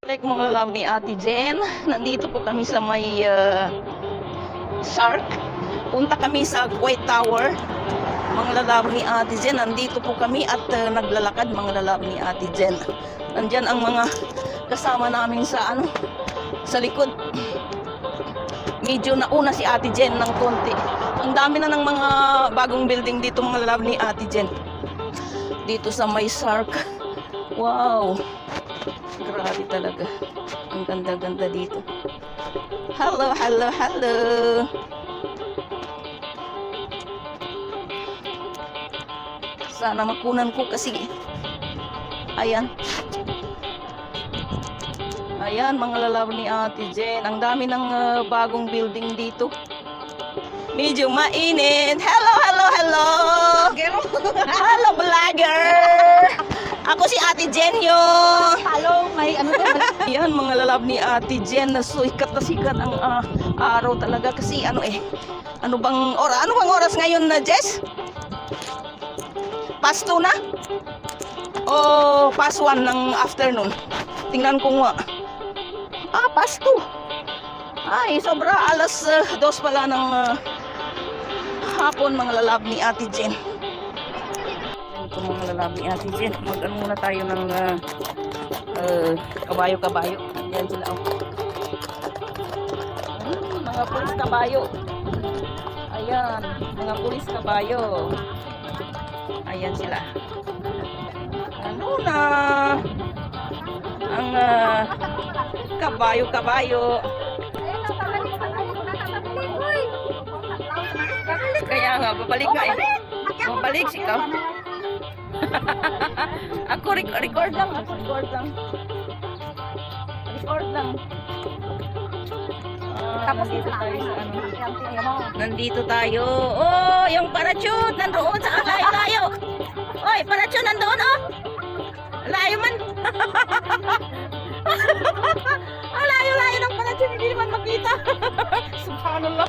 Like mga love ni Ate Jen, nandito po kami sa may Shark. Punta kami sa Kuwait Tower. Mga lalab ni Ate Jen, nandito po kami at naglalakad mga lalab ni Ate Jen. Nandyan ang mga kasama namin sa sa likod. Medyo nauna si Ate Jen ng konti. Ang dami na ng mga bagong building dito mga lalab ni Ate Jen. Dito sa may Shark. Wow! Grabe talaga. Ang ganda-ganda dito. Hello, hello, hello! Sana makunan ko kasi ayan. Ayan mga lalab ni Ate Jen. Ang dami ng bagong building dito. Medyo mainit. Hello, hello, hello! Hello, vlogger! Ako si Ate Jen yun. Hello, may ano to? Yan mga lalab ni Ate Jen na sikat na sikat ang araw talaga kasi ano bang oras ngayon na Jess? Past 2 na? O past 1 ng afternoon? Tingnan ko nga. Past 2. Ay, sobra alas 2 pala ng hapon mga lalab ni Ate Jen. Ito mga lalab ni Ate Jen. Mag-ano muna tayo ng kabayo-kabayo. Yan sila. Mga pulis kabayo. Ayan. Mga pulis kabayo. Ayan sila. Ano na? Ang kabayo-kabayo. Kaya nga, babalik nga eh. Babalik ikaw. Ako record lang. Record lang. Tapos Nandito tayo sa ano? Nandito tayo. Oh, yung parachute nandoon sa layo. Oy, parachute nandoon oh. Layo man. Ang layo-layo ng parachute, hindi naman makita. Subhanallah.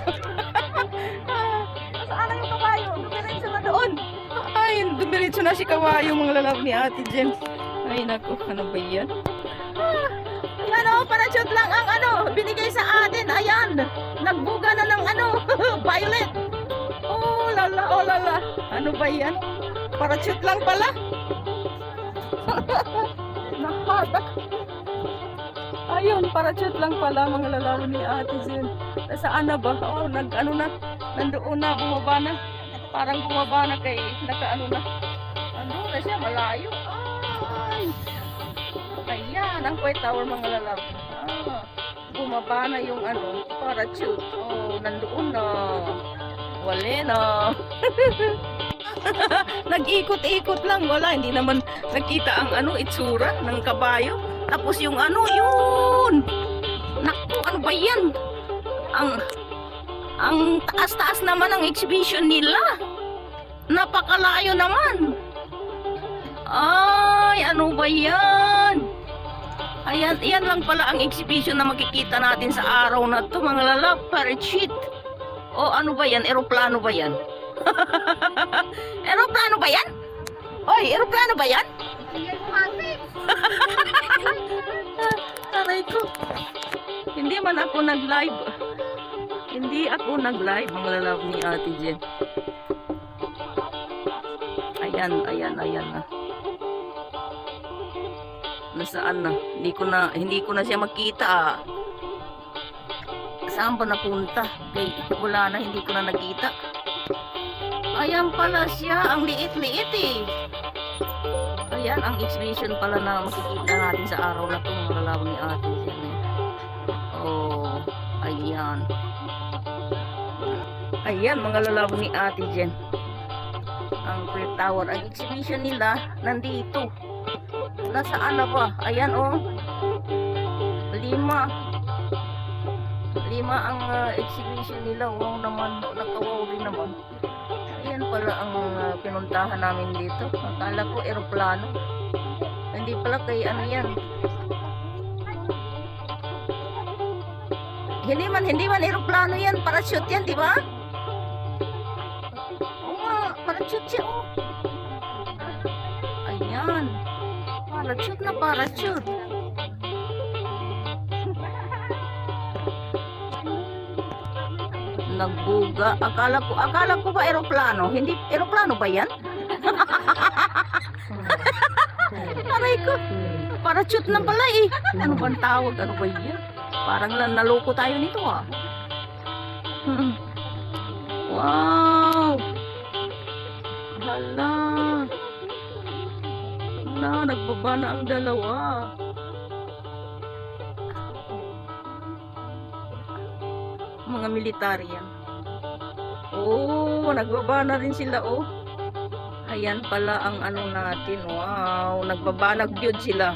Saan ang kabayo? Dumiretso na doon. Ay, dumiretso na si kabayo mga lalab ni Ate Jen. Ay, naku, ano ba yan? Parachute lang ang binigay sa atin. Ayan, nagbuga na ng violet. Oh, lala. Ano ba yan? Parachute lang pala. Nakatak. Ayun, parachute lang pala mga lalaro ni Ate Jen. Saan na ba? Oh, nandoon na, bumaba na. Parang bumaba na kay nakaano na. Nandoon na siya, malayo. Ay. Ayan, ang Kuwait Tower mga lalaro. Bumaba na yung parachute. Oh, nandoon na. Wala na. Nag-ikot-ikot lang. Wala, hindi naman nakita ang itsura ng kabayo. Tapos yung yun. Naku, ano ba yan? Ang taas-taas naman ang exhibition nila. Napakalayo naman. Ay, ano ba yan? Ayan, iyan lang pala ang exhibition na makikita natin sa araw na to mga lalab. Parachute. O ano ba yan? Eroplano ba yan? Eroplano ba yan? Oy, eroplano ba yan? Aray ko. Hindi man ako nag-live. Hindi ako nag-live mga lalab ni Ate Jen. Ayan na. Nasaan na? Hindi ko na siya makita. Saan ba napunta? Wala na, hindi ko na nakita. Ayan pala siya, ang liit-liit eh. Ayan ang exhibition pala na makikita natin sa araw na ito mga lalab ni Ate Jen. Oh, ayan. Ayan mga lalab ni Ate Jen. Ang Kuwait Tower, ang exhibition nila nandito. Nasaan na ba? Ayan oh. 5 ang exhibition nila. Wow naman, nakawaw din naman. Ayan pala ang pinuntahan namin dito. Akala ko eroplano. Hindi pala kay yan. Hindi man eroplano yan. Parachute yan, di ba? Oo nga, parachute siya oh. Ayan. Parachute na parachute. Nagbuga. Akala ko ba eroplano? Hindi, eroplano ba yan? Aray ko. Parachute na pala eh. Ano bang tawag? Ano ba yan? Parang naloko tayo nito ah. Wow! Hala! Hala, nagbaba na ang dalawa. Mga militar yan. Oh, nagbaba na rin sila oh. Ayan pala ang ano natin. Wow, nagbaba, nag-build sila.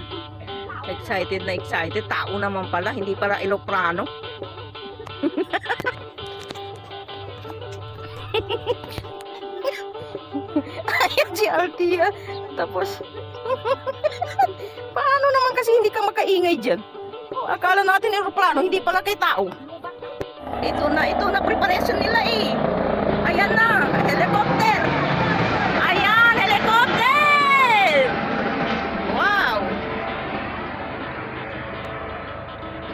Excited na excited. Tao naman pala, hindi pala eloprano. Ayan si Altia. Tapos, paano naman kasi hindi ka makaingay dyan? Akala natin eroplano, hindi pala kay tao. Ito na preparation nila eh. Ayan na, helicopter. Ayan, helicopter. Wow.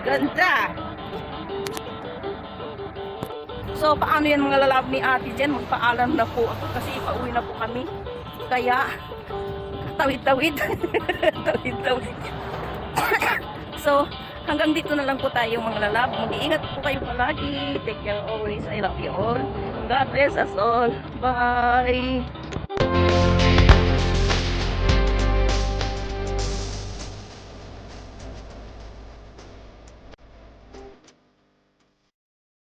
Ganda. So, paano yan mga lalab ni ate dyan? Magpaalam na po ako kasi pauwi na po kami. Kaya, tawid-tawid. Tawid-tawid. So, hanggang dito na lang po tayo mga lalab. Mag-iingat po kayo palagi. Take care always. I love you all. God bless us all. Bye.